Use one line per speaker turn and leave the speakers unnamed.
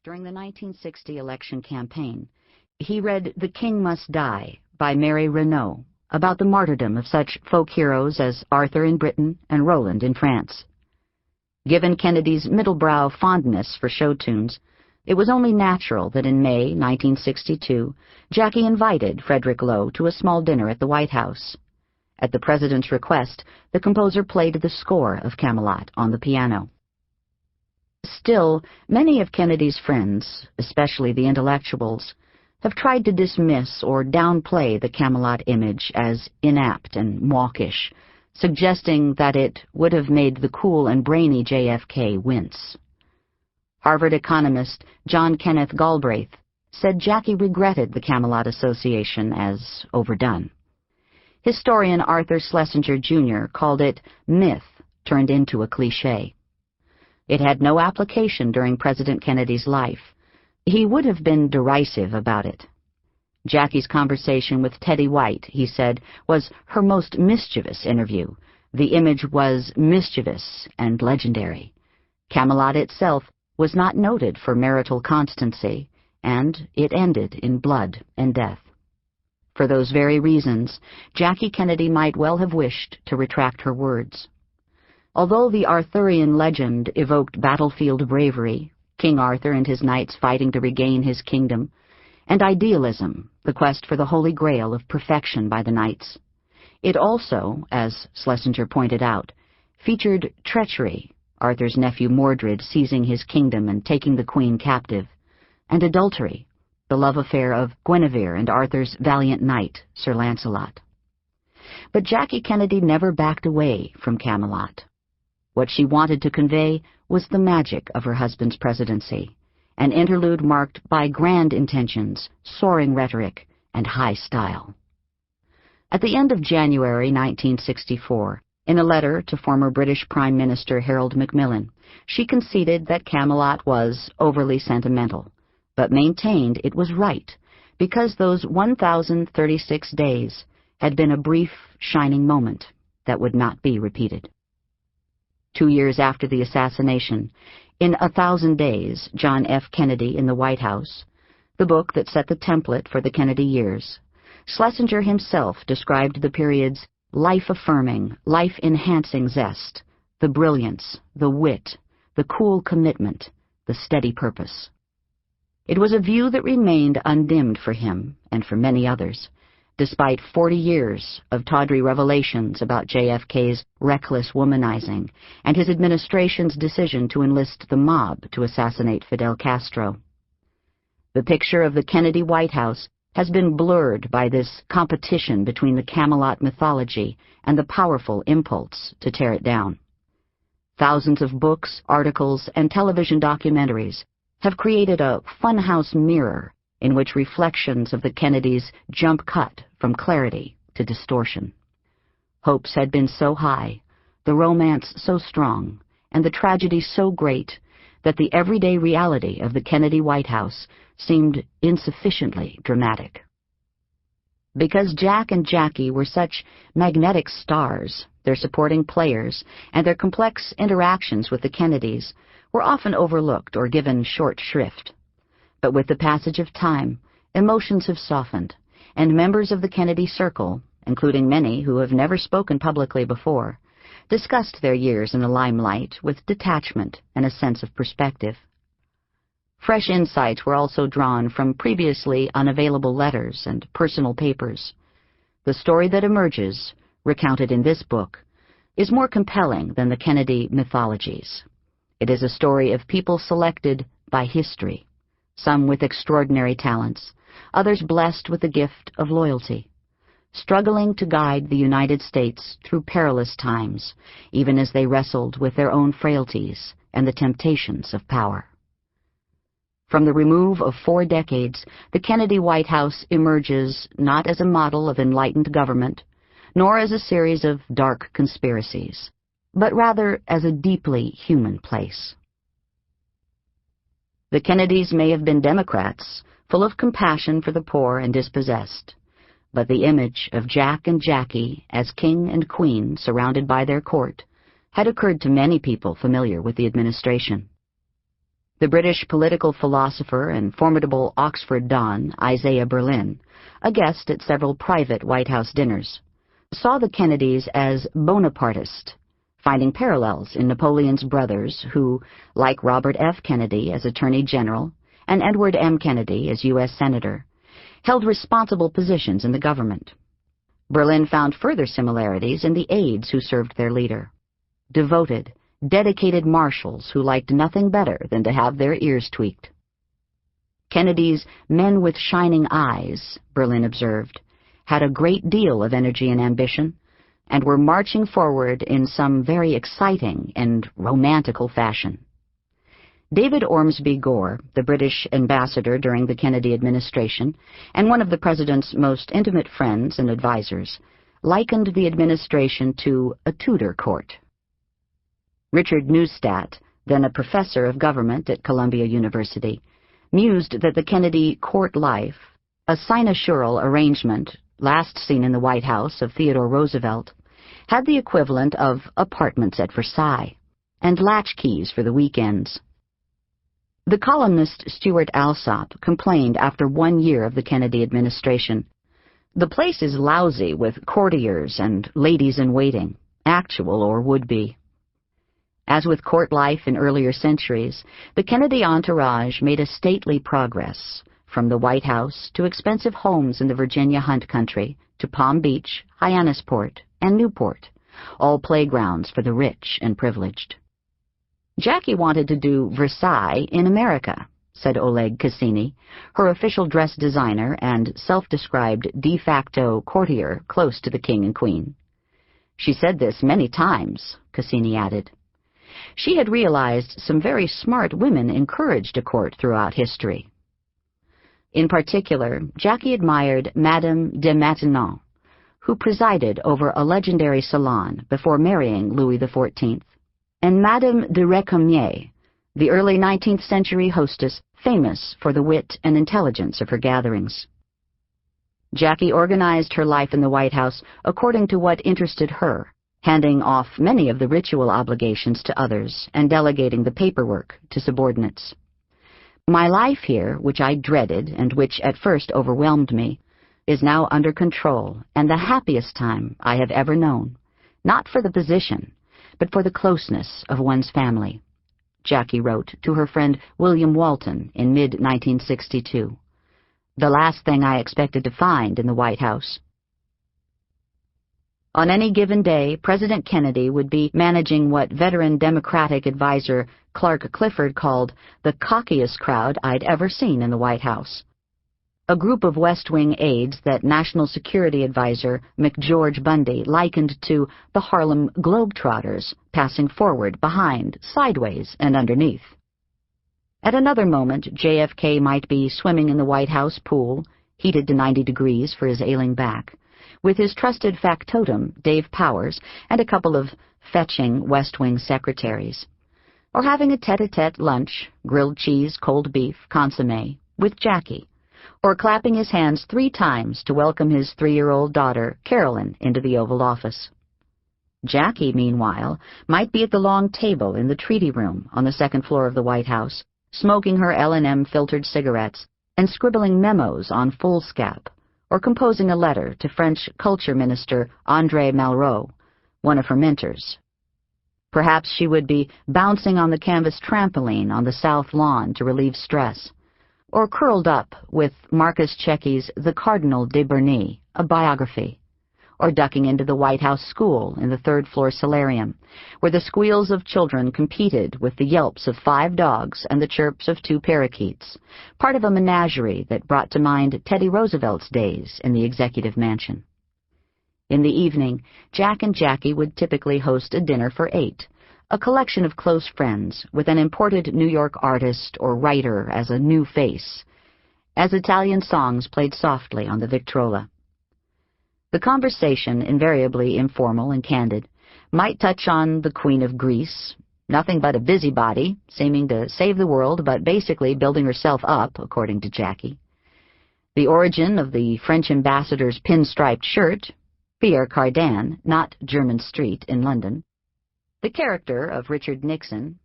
During the 1960 election campaign, he read The King Must Die by Mary Renaud about the martyrdom of such folk heroes as Arthur in Britain and Roland in France. Given Kennedy's middle-brow fondness for show tunes, it was only natural that in May 1962, Jackie invited Frederick Loewe to a small dinner at the White House. At the president's request, the composer played the score of Camelot on the piano. Still, many of Kennedy's friends, especially the intellectuals, have tried to dismiss or downplay the Camelot image as inapt and mawkish, suggesting that it would have made the cool and brainy JFK wince. Harvard economist John Kenneth Galbraith said Jackie regretted the Camelot association as overdone. Historian Arthur Schlesinger, Jr. called it myth turned into a cliché. It had no application during President Kennedy's life. He would have been derisive about it. Jackie's conversation with Teddy White, he said, was her most mischievous interview. The image was mischievous and legendary. Camelot itself was not noted for marital constancy, and it ended in blood and death. For those very reasons, Jackie Kennedy might well have wished to retract her words. Although the Arthurian legend evoked battlefield bravery, King Arthur and his knights fighting to regain his kingdom, and idealism, the quest for the Holy Grail of perfection by the knights, it also, as Schlesinger pointed out, featured treachery, Arthur's nephew Mordred seizing his kingdom and taking the queen captive, and adultery, the love affair of Guinevere and Arthur's valiant knight, Sir Lancelot. But Jackie Kennedy never backed away from Camelot. What she wanted to convey was the magic of her husband's presidency, an interlude marked by grand intentions, soaring rhetoric, and high style. At the end of January 1964, in a letter to former British Prime Minister Harold Macmillan, she conceded that Camelot was overly sentimental, but maintained it was right, because those 1,036 days had been a brief, shining moment that would not be repeated. 2 years after the assassination, in 1,000 Days, John F. Kennedy in the White House, the book that set the template for the Kennedy years, Schlesinger himself described the period's life-affirming, life-enhancing zest, the brilliance, the wit, the cool commitment, the steady purpose. It was a view that remained undimmed for him and for many others, despite 40 years of tawdry revelations about JFK's reckless womanizing and his administration's decision to enlist the mob to assassinate Fidel Castro. The picture of the Kennedy White House has been blurred by this competition between the Camelot mythology and the powerful impulse to tear it down. Thousands of books, articles, and television documentaries have created a funhouse mirror in which reflections of the Kennedys jump cut from clarity to distortion. Hopes had been so high, the romance so strong, and the tragedy so great that the everyday reality of the Kennedy White House seemed insufficiently dramatic. Because Jack and Jackie were such magnetic stars, their supporting players and their complex interactions with the Kennedys were often overlooked or given short shrift. But with the passage of time, emotions have softened, and members of the Kennedy circle, including many who have never spoken publicly before, discussed their years in the limelight with detachment and a sense of perspective. Fresh insights were also drawn from previously unavailable letters and personal papers. The story that emerges, recounted in this book, is more compelling than the Kennedy mythologies. It is a story of people selected by history, some with extraordinary talents, others blessed with the gift of loyalty, struggling to guide the United States through perilous times, even as they wrestled with their own frailties and the temptations of power. From the remove of 4 decades, the Kennedy White House emerges not as a model of enlightened government, nor as a series of dark conspiracies, but rather as a deeply human place. The Kennedys may have been Democrats, full of compassion for the poor and dispossessed, but the image of Jack and Jackie as king and queen surrounded by their court had occurred to many people familiar with the administration. The British political philosopher and formidable Oxford don, Isaiah Berlin, a guest at several private White House dinners, saw the Kennedys as Bonapartist, finding parallels in Napoleon's brothers who, like Robert F. Kennedy as Attorney General and Edward M. Kennedy as U.S. Senator, held responsible positions in the government. Berlin found further similarities in the aides who served their leader. Devoted, dedicated marshals who liked nothing better than to have their ears tweaked. Kennedy's men with shining eyes, Berlin observed, had a great deal of energy and ambition, and were marching forward in some very exciting and romantical fashion. David Ormsby Gore, the British ambassador during the Kennedy administration, and one of the president's most intimate friends and advisers, likened the administration to a Tudor court. Richard Neustadt, then a professor of government at Columbia University, mused that the Kennedy court life, a sinecurial arrangement last seen in the White House of Theodore Roosevelt, had the equivalent of apartments at Versailles and latchkeys for the weekends. The columnist Stuart Alsop complained after 1 year of the Kennedy administration, "The place is lousy with courtiers and ladies-in-waiting, actual or would-be." As with court life in earlier centuries, the Kennedy entourage made a stately progress, from the White House to expensive homes in the Virginia Hunt country to Palm Beach, Hyannisport, and Newport, all playgrounds for the rich and privileged. "Jackie wanted to do Versailles in America," said Oleg Cassini, her official dress designer and self-described de facto courtier close to the king and queen. "She said this many times," Cassini added. She had realized some very smart women encouraged a court throughout history. In particular, Jackie admired Madame de Maintenon, who presided over a legendary salon before marrying Louis XIV, and Madame de Recamier, the early 19th century hostess famous for the wit and intelligence of her gatherings. Jackie organized her life in the White House according to what interested her, handing off many of the ritual obligations to others and delegating the paperwork to subordinates. "My life here, which I dreaded and which at first overwhelmed me, is now under control and the happiest time I have ever known, not for the position, but for the closeness of one's family," Jackie wrote to her friend William Walton in mid-1962. "The last thing I expected to find in the White House." On any given day, President Kennedy would be managing what veteran Democratic advisor Clark Clifford called the cockiest crowd I'd ever seen in the White House. A group of West Wing aides that National Security Advisor McGeorge Bundy likened to the Harlem Globetrotters passing forward, behind, sideways, and underneath. At another moment, JFK might be swimming in the White House pool, heated to 90 degrees for his ailing back, with his trusted factotum, Dave Powers, and a couple of fetching West Wing secretaries, or having a tete-a-tete lunch, grilled cheese, cold beef, consommé, with Jackie, or clapping his hands 3 times to welcome his 3-year-old daughter, Carolyn, into the Oval Office. Jackie, meanwhile, might be at the long table in the treaty room on the 2nd floor of the White House, smoking her L&M filtered cigarettes and scribbling memos on foolscap, or composing a letter to French Culture Minister André Malraux, one of her mentors. Perhaps she would be bouncing on the canvas trampoline on the South Lawn to relieve stress, or curled up with Marcus Cecchi's The Cardinal de Bernis, a biography, or ducking into the White House school in the 3rd-floor solarium, where the squeals of children competed with the yelps of 5 dogs and the chirps of 2 parakeets, part of a menagerie that brought to mind Teddy Roosevelt's days in the executive mansion. In the evening, Jack and Jackie would typically host a dinner for 8, a collection of close friends with an imported New York artist or writer as a new face, as Italian songs played softly on the Victrola. The conversation, invariably informal and candid, might touch on the Queen of Greece, nothing but a busybody, seeming to save the world but basically building herself up, according to Jackie, the origin of the French ambassador's pinstriped shirt, Pierre Cardin, not Jermyn Street in London, the character of Richard Nixon,